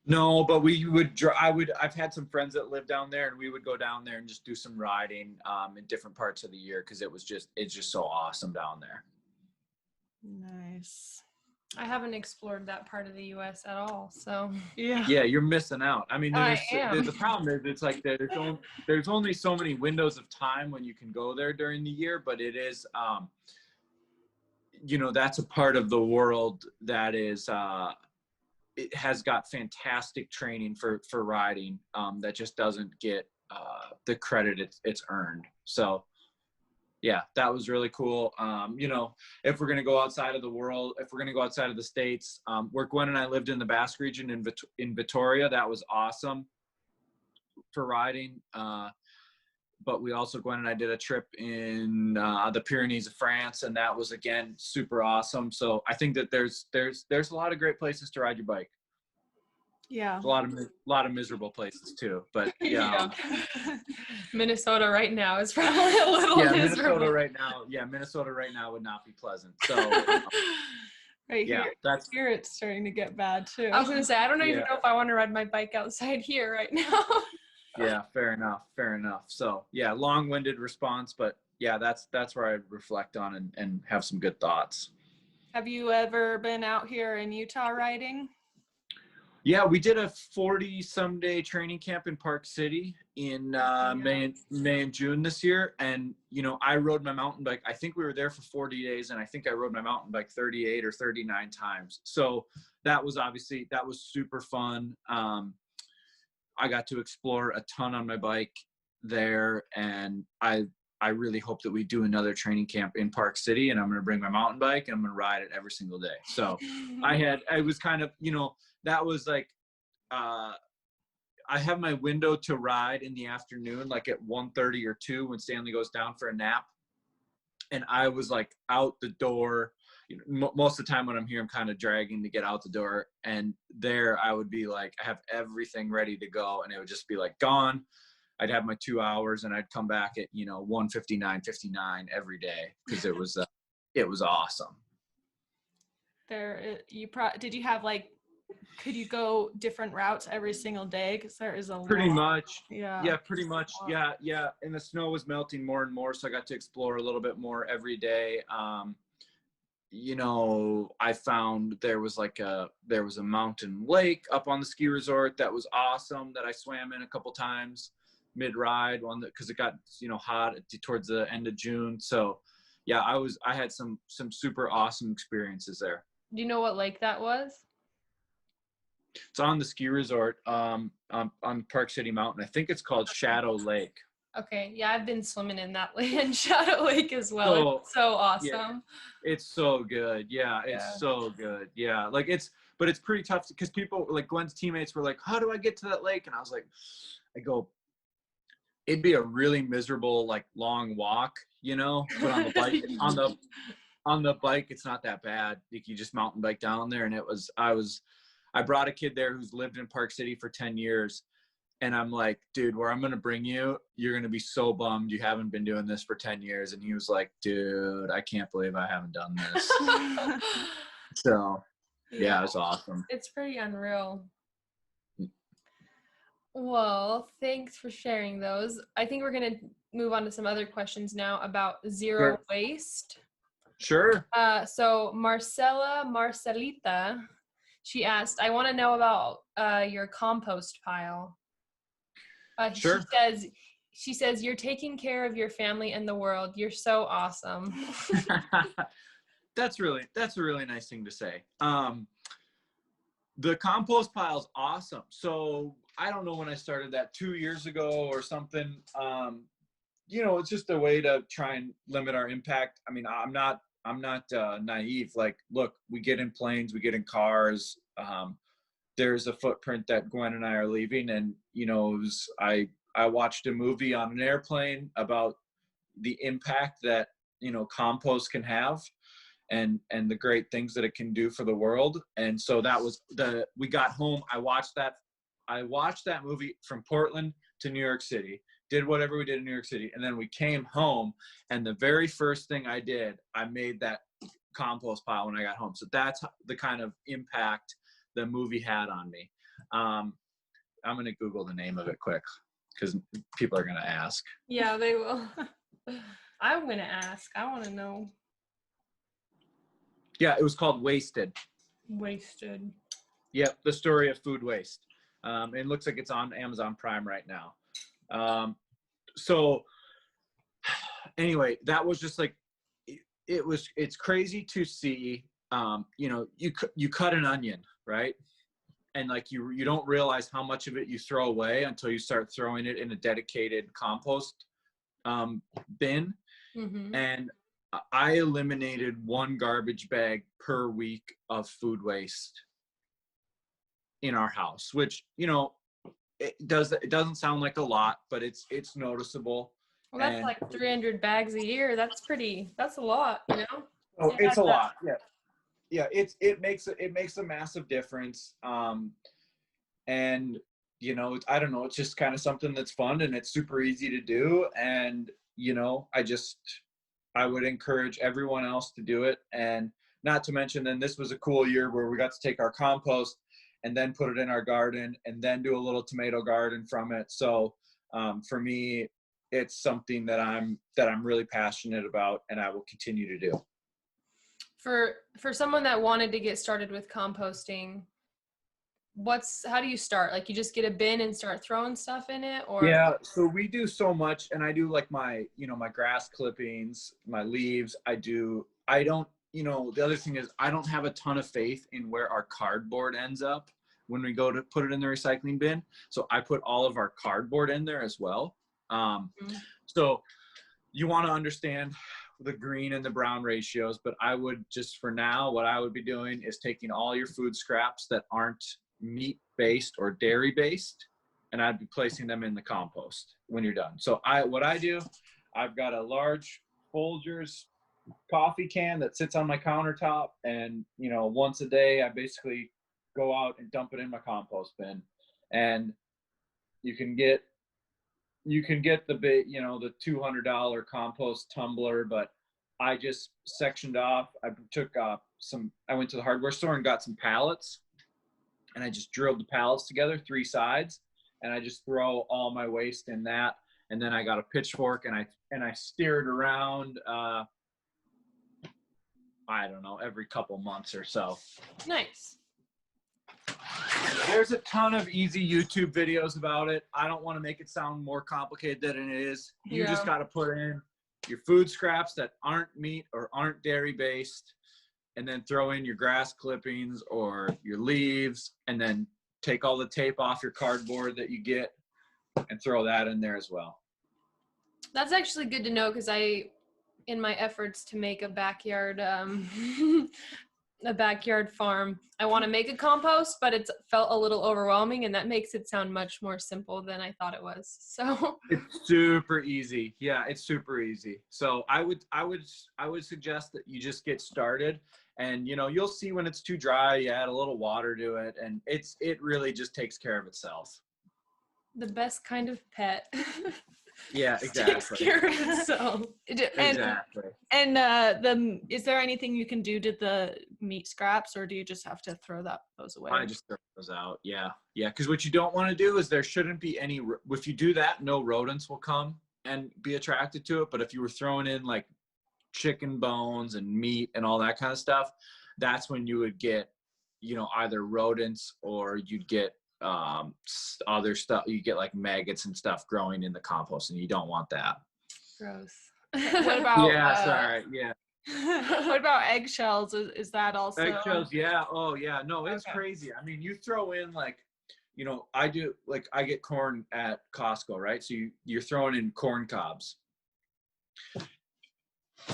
No, but I've had some friends that live down there, and we would go down there and just do some riding in different parts of the year, because it's just so awesome down there. Nice. I haven't explored that part of the U.S. at all, so. Yeah, you're missing out. I mean, am. The problem is, it's like there's only so many windows of time when you can go there during the year, but it is, you know, that's a part of the world that is, it has got fantastic training for riding, that just doesn't get the credit it's earned. So yeah, that was really cool. You know, if we're going to go outside of the world, if we're going to go outside of the States, where Gwen and I lived in the Basque region in Vitoria, that was awesome for riding. But we also, Gwen and I did a trip in the Pyrenees of France, and that was, again, super awesome. So I think that there's a lot of great places to ride your bike. Yeah. A lot of miserable places too, but yeah. Minnesota right now is probably a little miserable. Minnesota right now would not be pleasant. So here it's starting to get bad too. I was gonna say, I don't even know if I want to ride my bike outside here right now. Yeah, fair enough. So yeah, long-winded response, but yeah, that's where I'd reflect on and have some good thoughts. Have you ever been out here in Utah riding? Yeah, we did a 40-some day training camp in Park City in May and June this year. And, you know, I rode my mountain bike. I think we were there for 40 days, and I think I rode my mountain bike 38 or 39 times. So that was super fun. I got to explore a ton on my bike there, and I really hope that we do another training camp in Park City, and I'm going to bring my mountain bike and I'm going to ride it every single day. So I was kind of, you know, that was like, I have my window to ride in the afternoon, like at 1:30 or 2 when Stanley goes down for a nap. And I was like out the door, you know, most of the time when I'm here, I'm kind of dragging to get out the door. And there I would be like, I have everything ready to go. And it would just be like gone. I'd have my 2 hours and I'd come back at, you know, 1:59 every day, because it was awesome. Did you have like, could you go different routes every single day? Because there is pretty much. Yeah, pretty much. Yeah. And the snow was melting more and more, so I got to explore a little bit more every day. You know, I found there was a mountain lake up on the ski resort that was awesome, that I swam in a couple times. mid-ride one because it got, hot towards the end of June. So yeah, I had some super awesome experiences there. Do you know what lake that was? It's on the ski resort on Park City Mountain. I think it's called Shadow Lake. Okay, yeah, I've been swimming in that lake, in Shadow Lake as well. It's so awesome. Yeah, it's so good. Yeah, it's so good. Yeah, like but it's pretty tough because people, like Gwen's teammates were like, how do I get to that lake? And I was like, it'd be a really miserable, like, long walk, but on the bike, on the bike, it's not that bad. You just mountain bike down there. And I brought a kid there who's lived in Park City for 10 years. And I'm like, dude, where I'm going to bring you, you're going to be so bummed you haven't been doing this for 10 years. And he was like, dude, I can't believe I haven't done this. So, yeah, it's awesome. It's pretty unreal. Well, thanks for sharing those. I think we're going to move on to some other questions now about zero waste. Sure. So Marcelita, she asked, I want to know about your compost pile. Sure. She says, you're taking care of your family and the world. You're so awesome. That's a really nice thing to say. The compost pile is awesome. So I don't know when I started that 2 years ago or something. It's just a way to try and limit our impact. I mean, I'm not naive. Like, look, we get in planes, we get in cars. There's a footprint that Gwen and I are leaving. And, I watched a movie on an airplane about the impact that, compost can have and the great things that it can do for the world. And so we got home. I watched that movie from Portland to New York City, did whatever we did in New York City. And then we came home, and the very first thing I did, I made that compost pile when I got home. So that's the kind of impact the movie had on me. I'm going to Google the name of it quick because people are going to ask. Yeah, they will. I'm going to ask. I want to know. Yeah, it was called Wasted. Wasted. Yep, the story of food waste. It looks like it's on Amazon Prime right now. So anyway, that was just like, it's crazy to see, you cut an onion, right? And like, you don't realize how much of it you throw away until you start throwing it in a dedicated compost bin. Mm-hmm. And I eliminated 1 garbage bag per week of food waste in our house, which, it doesn't sound like a lot, but it's noticeable. Well, that's like 300 bags a year. That's a lot, Oh, it's a lot. Yeah. It makes a massive difference. And I don't know, it's just kind of something that's fun and it's super easy to do. And, I would encourage everyone else to do it. And not to mention, then this was a cool year where we got to take our compost and then put it in our garden and then do a little tomato garden from it. So for me, it's something that I'm really passionate about and I will continue to do. For someone that wanted to get started with composting, how do you start? Like, you just get a bin and start throwing stuff in it? Or yeah, so we do so much, and I do like my my grass clippings, my leaves. The other thing is I don't have a ton of faith in where our cardboard ends up when we go to put it in the recycling bin. So I put all of our cardboard in there as well. So you want to understand the green and the brown ratios, but I would just, for now, what I would be doing is taking all your food scraps that aren't meat based or dairy based, and I'd be placing them in the compost when you're done. So I've got a large Folgers coffee can that sits on my countertop, and once a day I basically go out and dump it in my compost bin. And you can get the big, the $200 compost tumbler, but I just sectioned off. I went to the hardware store and got some pallets, and I just drilled the pallets together, 3 sides, and I just throw all my waste in that. And then I got a pitchfork and I steer it around, I don't know, every couple months or so. Nice. There's a ton of easy YouTube videos about it. I don't want to make it sound more complicated than it is. You just got to put in your food scraps that aren't meat or aren't dairy based, and then throw in your grass clippings or your leaves, and then take all the tape off your cardboard that you get and throw that in there as well. That's actually good to know, because in my efforts to make a backyard farm, I want to make a compost, but it's felt a little overwhelming, and that makes it sound much more simple than I thought it was. So it's super easy. Yeah, it's super easy. So I would suggest that you just get started, and you'll see when it's too dry, you add a little water to it, and it really just takes care of itself. The best kind of pet. Yeah, exactly. Takes care of itself. Exactly. And is there anything you can do to the meat scraps, or do you just have to throw those away? I just throw those out. Yeah. Because what you don't want to do is there shouldn't be any. If you do that, no rodents will come and be attracted to it. But if you were throwing in like chicken bones and meat and all that kind of stuff, that's when you would get, either rodents, or you'd get other stuff. You get like maggots and stuff growing in the compost, and you don't want that. Gross. What about sorry. Yeah. What about eggshells? Is that also eggshells? Yeah. Oh yeah. No, it's crazy. I mean, you throw in like, I get corn at Costco, right? So you're throwing in corn cobs.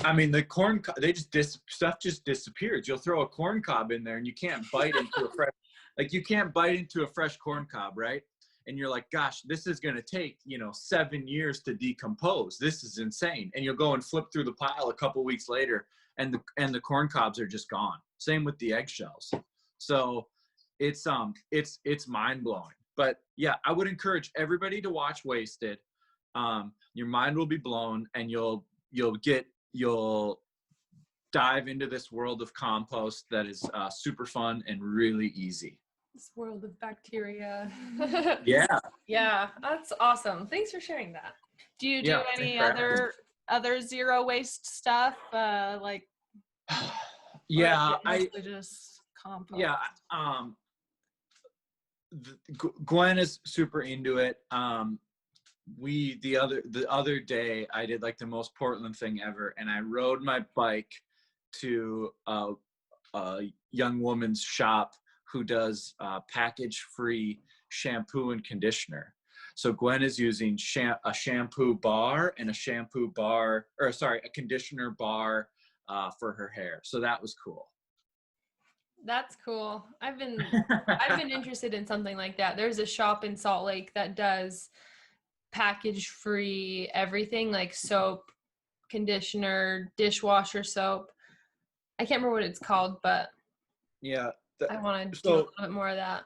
I mean, the corn, stuff just disappears. You'll throw a corn cob in there and you can't bite into a fresh corn cob, right? And you're like, gosh, this is going to take, 7 years to decompose. This is insane. And you'll go and flip through the pile a couple weeks later, and the corn cobs are just gone. Same with the eggshells. So it's mind blowing. But yeah, I would encourage everybody to watch Wasted. Your mind will be blown, and you'll dive into this world of compost that is super fun and really easy. This world of bacteria. Yeah, that's awesome. Thanks for sharing that. Do you do any other zero waste stuff, like? Yeah, just compost. Yeah, Gwen is super into it. The other day I did like the most Portland thing ever, and I rode my bike to a young woman's shop who does package-free shampoo and conditioner. So Gwen is using a shampoo bar and a conditioner bar for her hair. So that was cool. That's cool. I've been interested in something like that. There's a shop in Salt Lake that does package-free everything, like soap, conditioner, dishwasher soap. I can't remember what it's called, but yeah. I want to do a little bit more of that.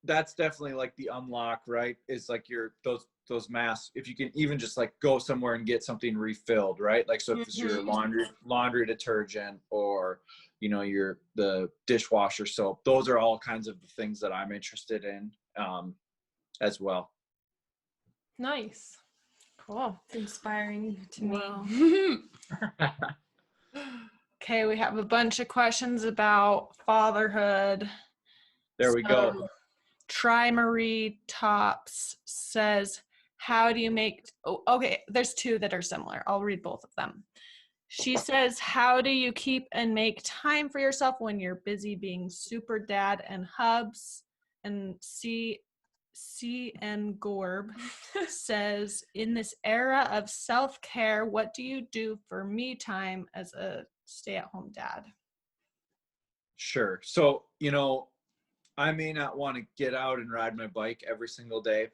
That's definitely like the unlock, right? Is like those masks. If you can even just like go somewhere and get something refilled, right? Like, so if it's your laundry detergent, or the dishwasher soap, those are all kinds of the things that I'm interested in as well. Nice. Cool. It's inspiring to me. Okay, we have a bunch of questions about fatherhood. There we go. Try Marie Tops says, how do you make, okay, there's two that are similar. I'll read both of them. She says, how do you keep and make time for yourself when you're busy being super dad and hubs? And C.N. Gorb says, in this era of self-care, what do you do for me time as a stay-at-home dad? Sure. So, I may not want to get out and ride my bike every single day,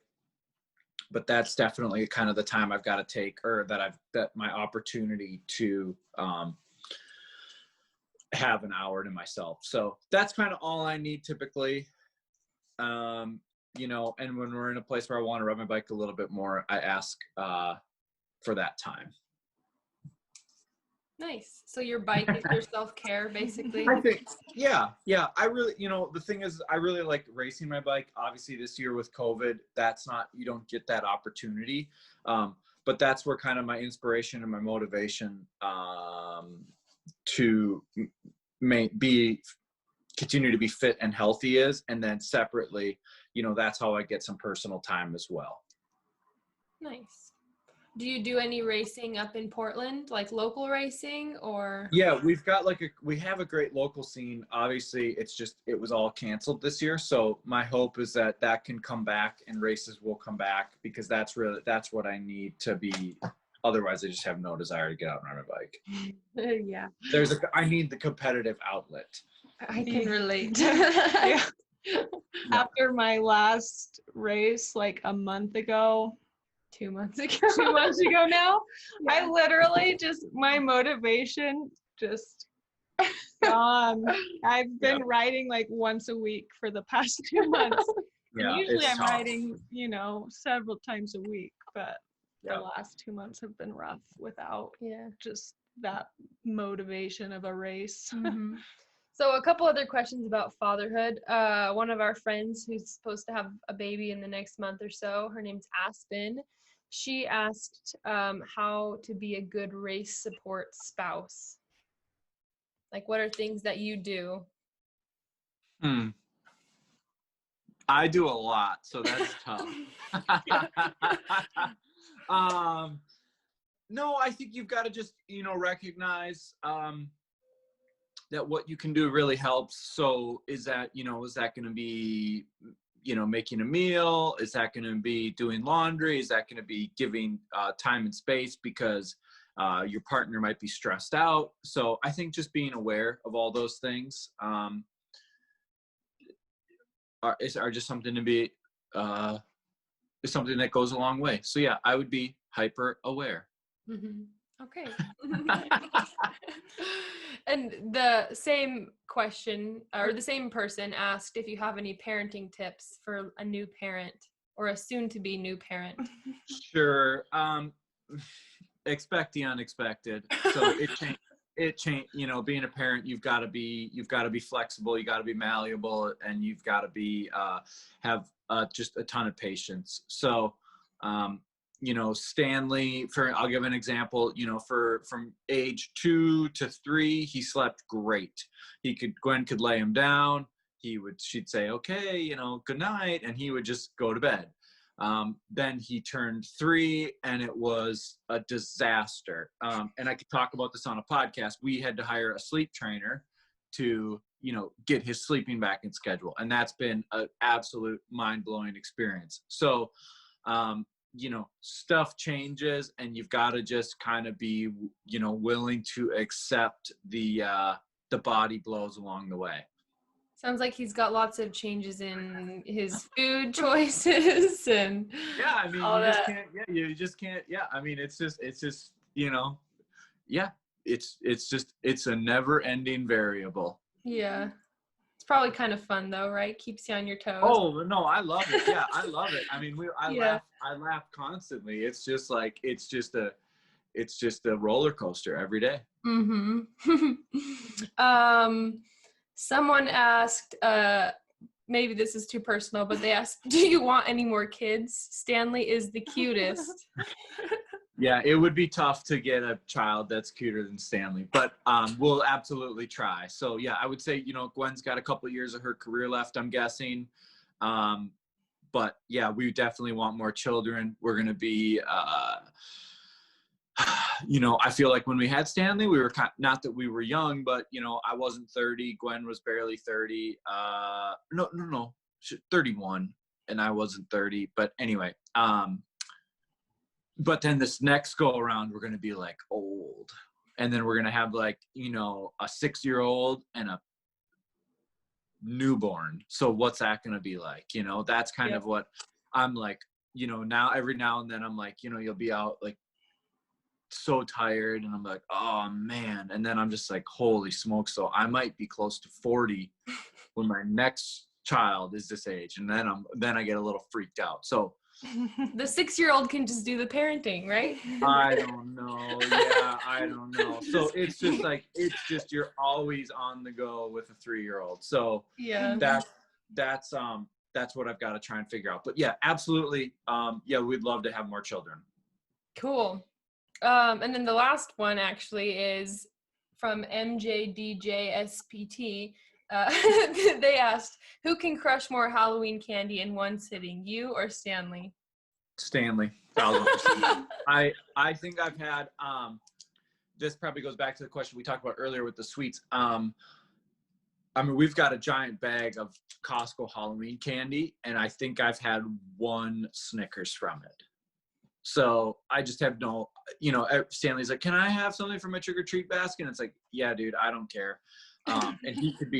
but that's definitely kind of the time I've got to take, or that my opportunity to have an hour to myself. So that's kind of all I need typically. And when we're in a place where I want to ride my bike a little bit more, I ask for that time. Nice. So your bike is your self-care, basically? I think, yeah. I really, the thing is, I really like racing my bike. Obviously this year with COVID, you don't get that opportunity. But that's where kind of my inspiration and my motivation to be continue to be fit and healthy is. And then separately, that's how I get some personal time as well. Nice. Do you do any racing up in Portland, like local racing, or? Yeah, we have a great local scene. Obviously, it was all canceled this year. So my hope is that can come back and races will come back, because that's what I need to be. Otherwise, I just have no desire to get out and ride my bike. Yeah. I need the competitive outlet. I can relate to that. Yeah. After my last race, like a month ago, 2 months ago. 2 months ago now, Yeah. I literally my motivation just gone. I've been riding like once a week for the past 2 months. Yeah, Usually I'm tough. riding, several times a week, but the last 2 months have been rough without just that motivation of a race. Mm-hmm. So a couple other questions about fatherhood. One of our friends who's supposed to have a baby in the next month or so, her name's Aspen. She asked how to be a good race support spouse. Like, what are things that you do? I do a lot, so that's tough. No, I think you've got to just, recognize that what you can do really helps. So is that going to be, making a meal? Is that going to be doing laundry? Is that going to be giving time and space because your partner might be stressed out? So I think just being aware of all those things are just something to be, is something that goes a long way. So yeah, I would be hyper aware. Mm-hmm. Okay. And the same question, or the same person asked if you have any parenting tips for a new parent or a soon-to-be new parent. Sure. Expect the unexpected. So it changed, being a parent, you've got to be flexible, you got to be malleable, and you've got to be, have just a ton of patience. So, Stanley, I'll give an example, from age 2 to 3, he slept great. Gwen could lay him down. She'd say, okay, good night. And he would just go to bed. Then he turned 3 and it was a disaster. And I could talk about this on a podcast. We had to hire a sleep trainer to, get his sleeping back in schedule. And that's been an absolute mind-blowing experience. So, stuff changes and you've got to just kind of be, willing to accept the body blows along the way. Sounds like he's got lots of changes in his food choices and you just can't. Yeah. I mean, it's just, it's a never ending variable. Yeah. It's probably kind of fun though, right? Keeps you on your toes. Oh no, I love it. Yeah, I love it. I mean, I laugh constantly. It's just a roller coaster every day. Mm-hmm. Someone asked, maybe this is too personal, but they asked, do you want any more kids? Stanley is the cutest. Yeah, it would be tough to get a child that's cuter than Stanley, but we'll absolutely try. So yeah, I would say, Gwen's got a couple of years of her career left, I'm guessing. But yeah, we definitely want more children. We're going to be, I feel like when we had Stanley, we were not that we were young, but I wasn't 30. Gwen was barely 30. No, 31, and I wasn't 30. But anyway, but then this next go around, we're going to be like old, and then we're going to have like a 6-year-old and a newborn. So what's that going to be like? That's kind of what I'm like. Now every now and then I'm like, you'll be out like so tired and I'm like, oh man, and then I'm just like, holy smoke. So I might be close to 40 when my next child is this age, and then I get a little freaked out. So the 6-year-old can just do the parenting, right? I don't know. Yeah, I don't know. So it's just you're always on the go with a 3-year-old. So yeah, that's what I've got to try and figure out. But yeah, absolutely. We'd love to have more children. Cool. And then the last one actually is from MJDJSPT. They asked, who can crush more Halloween candy in one sitting, you or Stanley? Stanley, 1,000%. I think I've had, this probably goes back to the question we talked about earlier with the sweets. I mean, we've got a giant bag of Costco Halloween candy, and I think I've had one Snickers from it. So I just have no, Stanley's like, can I have something from my trick or treat basket? And it's like, yeah, dude, I don't care. And he could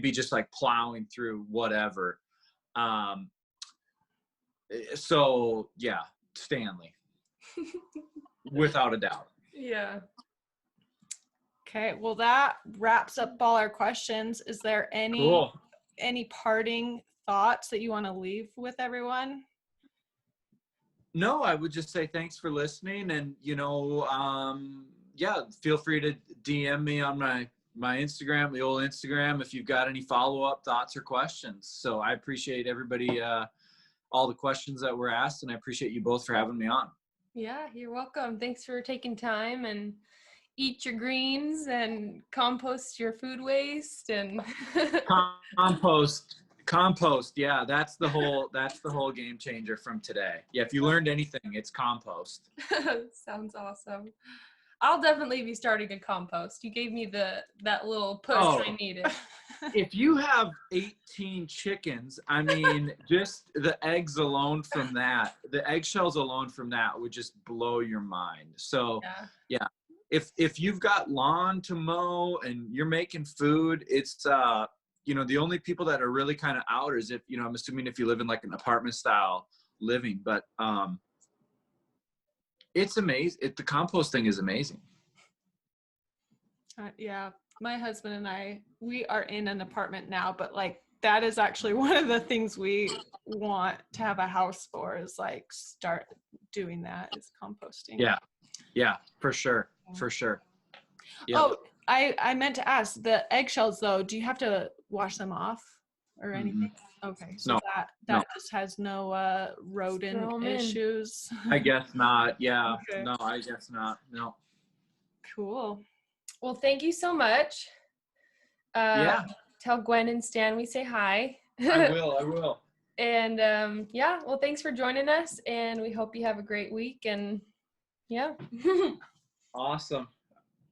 be just like plowing through whatever. So yeah, Stanley, without a doubt. Yeah. Okay, well that wraps up all our questions. Is there any parting thoughts that you want to leave with everyone? No, I would just say thanks for listening, and feel free to DM me on my Instagram, the old Instagram, if you've got any follow-up thoughts or questions. So I appreciate everybody, all the questions that were asked, and I appreciate you both for having me on. Yeah, you're welcome. Thanks for taking time and eat your greens and compost your food waste and compost. Yeah, that's the whole game changer from today. Yeah, if you learned anything, it's compost. Sounds awesome. I'll definitely be starting a compost. You gave me that little push I needed. If you have 18 chickens, I mean, just the eggs alone from that, the eggshells alone from that would just blow your mind. So yeah. If you've got lawn to mow and you're making food, it's the only people that are really kind of out is if, I'm assuming if you live in like an apartment style living, but it's amazing. The compost thing is amazing. Yeah, my husband and I, we are in an apartment now, but like that is actually one of the things we want to have a house for, is like start doing that, is composting. Yeah, for sure. Yep. Oh, I meant to ask, the eggshells though, do you have to wash them off or anything? Okay, so that just has no rodent issues. I guess not. Yeah. Okay. No, I guess not. No. Cool. Well, thank you so much. Tell Gwen and Stan we say hi. I will. And well, thanks for joining us, and we hope you have a great week. And yeah. Awesome.